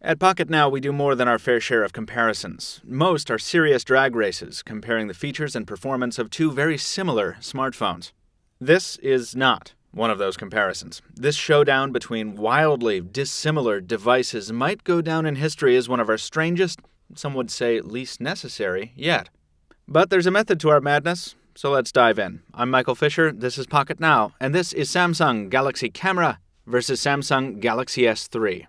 At Pocketnow, we do more than our fair share of comparisons. Most are serious drag races, comparing the features and performance of two very similar smartphones. This is not one of those comparisons. This showdown between wildly dissimilar devices might go down in history as one of our strangest, some would say least necessary, yet. But there's a method to our madness, so let's dive in. I'm Michael Fisher, this is Pocketnow, and this is Samsung Galaxy Camera versus Samsung Galaxy S3.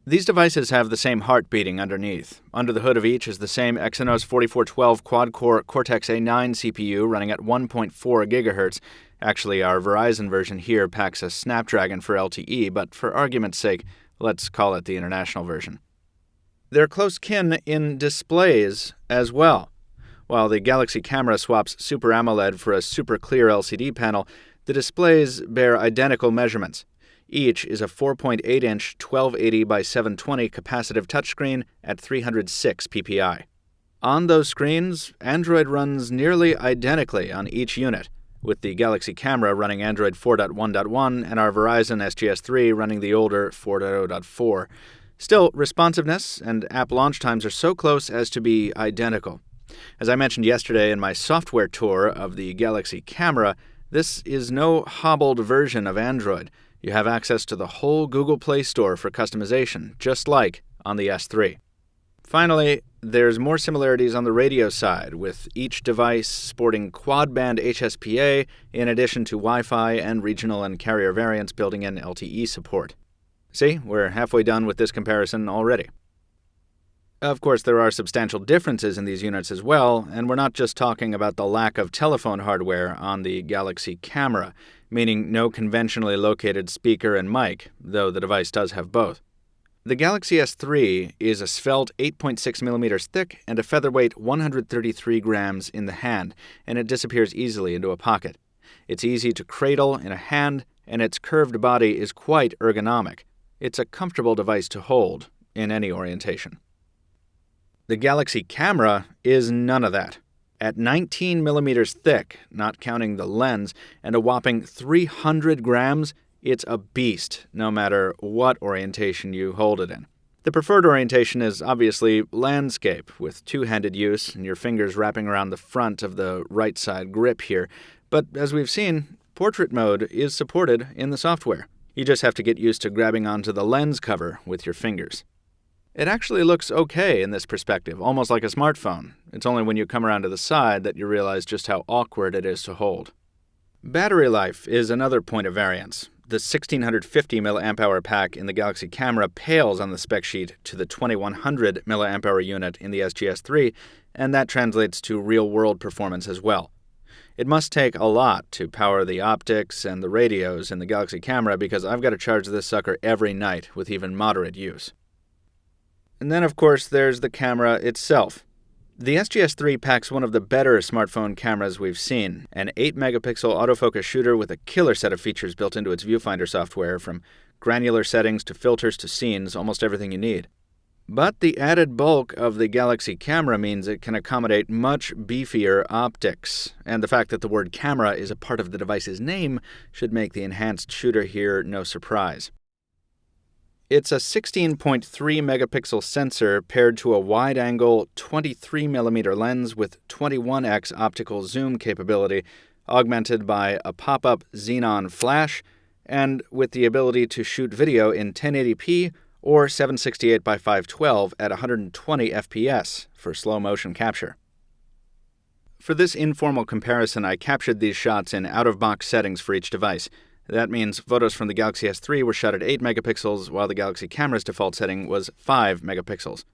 These devices have the same heart beating underneath. Under the hood of each is the same Exynos 4412 quad-core Cortex-A9 CPU running at 1.4 GHz. Actually, our Verizon version here packs a Snapdragon for LTE, but for argument's sake, let's call it the international version. They're close kin in displays as well. While the Galaxy Camera swaps Super AMOLED for a super clear LCD panel, the displays bear identical measurements. Each is a 4.8-inch 1280 by 720 capacitive touchscreen at 306 ppi. On those screens, Android runs nearly identically on each unit, with the Galaxy Camera running Android 4.1.1 and our Verizon SGS3 running the older 4.0.4. Still, responsiveness and app launch times are so close as to be identical. As I mentioned yesterday in my software tour of the Galaxy Camera, this is no hobbled version of Android. You have access to the whole Google Play Store for customization, just like on the S3. Finally, there's more similarities on the radio side, with each device sporting quad-band HSPA in addition to Wi-Fi and regional and carrier variants building in LTE support. See, we're halfway done with this comparison already. Of course, there are substantial differences in these units as well, and we're not just talking about the lack of telephone hardware on the Galaxy Camera, meaning no conventionally located speaker and mic, though the device does have both. The Galaxy S3 is a svelte 8.6mm thick and a featherweight 133 grams in the hand, and it disappears easily into a pocket. It's easy to cradle in a hand, and its curved body is quite ergonomic. It's a comfortable device to hold in any orientation. The Galaxy Camera is none of that. At 19 millimeters thick, not counting the lens, and a whopping 300 grams, it's a beast, no matter what orientation you hold it in. The preferred orientation is obviously landscape, with two-handed use and your fingers wrapping around the front of the right side grip here. But as we've seen, portrait mode is supported in the software. You just have to get used to grabbing onto the lens cover with your fingers. It actually looks okay in this perspective, almost like a smartphone. It's only when you come around to the side that you realize just how awkward it is to hold. Battery life is another point of variance. The 1650 mAh pack in the Galaxy Camera pales on the spec sheet to the 2100 mAh unit in the SGS3, and that translates to real-world performance as well. It must take a lot to power the optics and the radios in the Galaxy Camera because I've got to charge this sucker every night with even moderate use. And then, of course, there's the camera itself. The SGS3 packs one of the better smartphone cameras we've seen, an 8-megapixel autofocus shooter with a killer set of features built into its viewfinder software, from granular settings to filters to scenes, almost everything you need. But the added bulk of the Galaxy Camera means it can accommodate much beefier optics, and the fact that the word camera is a part of the device's name should make the enhanced shooter here no surprise. It's a 16.3-megapixel sensor paired to a wide-angle 23mm lens with 21x optical zoom capability, augmented by a pop-up xenon flash, and with the ability to shoot video in 1080p or 768 by 512 at 120 FPS for slow-motion capture. For this informal comparison, I captured these shots in out-of-box settings for each device. That means photos from the Galaxy S3 were shot at 8 megapixels, while the Galaxy Camera's default setting was 5 megapixels.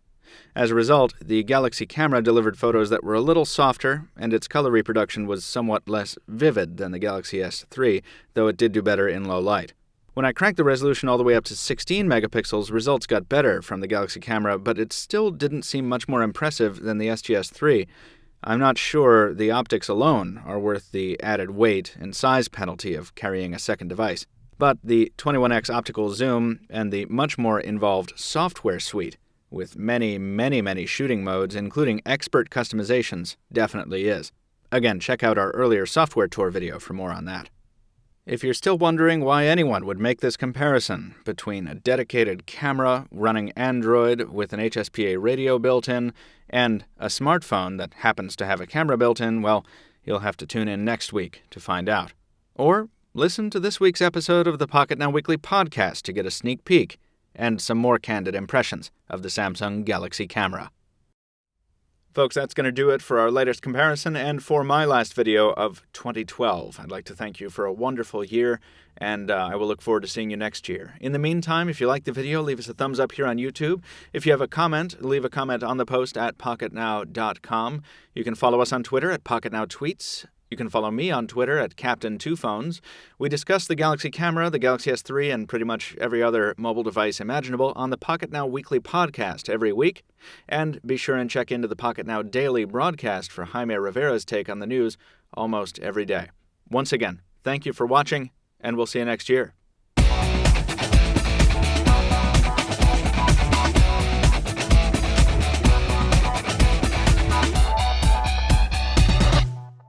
As a result, the Galaxy Camera delivered photos that were a little softer, and its color reproduction was somewhat less vivid than the Galaxy S3, though it did do better in low light. When I cranked the resolution all the way up to 16 megapixels, results got better from the Galaxy Camera, but it still didn't seem much more impressive than the SGS3. I'm not sure the optics alone are worth the added weight and size penalty of carrying a second device. But the 21x optical zoom and the much more involved software suite, with many shooting modes, including expert customizations, definitely is. Again, check out our earlier software tour video for more on that. If you're still wondering why anyone would make this comparison between a dedicated camera running Android with an HSPA radio built in and a smartphone that happens to have a camera built in, well, you'll have to tune in next week to find out. Or listen to this week's episode of the Pocketnow Weekly Podcast to get a sneak peek and some more candid impressions of the Samsung Galaxy camera. Folks, that's going to do it for our latest comparison and for my last video of 2012. I'd like to thank you for a wonderful year, and I will look forward to seeing you next year. In the meantime, if you liked the video, leave us a thumbs up here on YouTube. If you have a comment, leave a comment on the post at pocketnow.com. You can follow us on Twitter at PocketNowTweets. You can follow me on Twitter at Captain2Phones. We discuss the Galaxy camera, the Galaxy S3, and pretty much every other mobile device imaginable on the Pocketnow Weekly Podcast every week. And be sure and check into the Pocketnow Daily broadcast for Jaime Rivera's take on the news almost every day. Once again, thank you for watching, and we'll see you next year.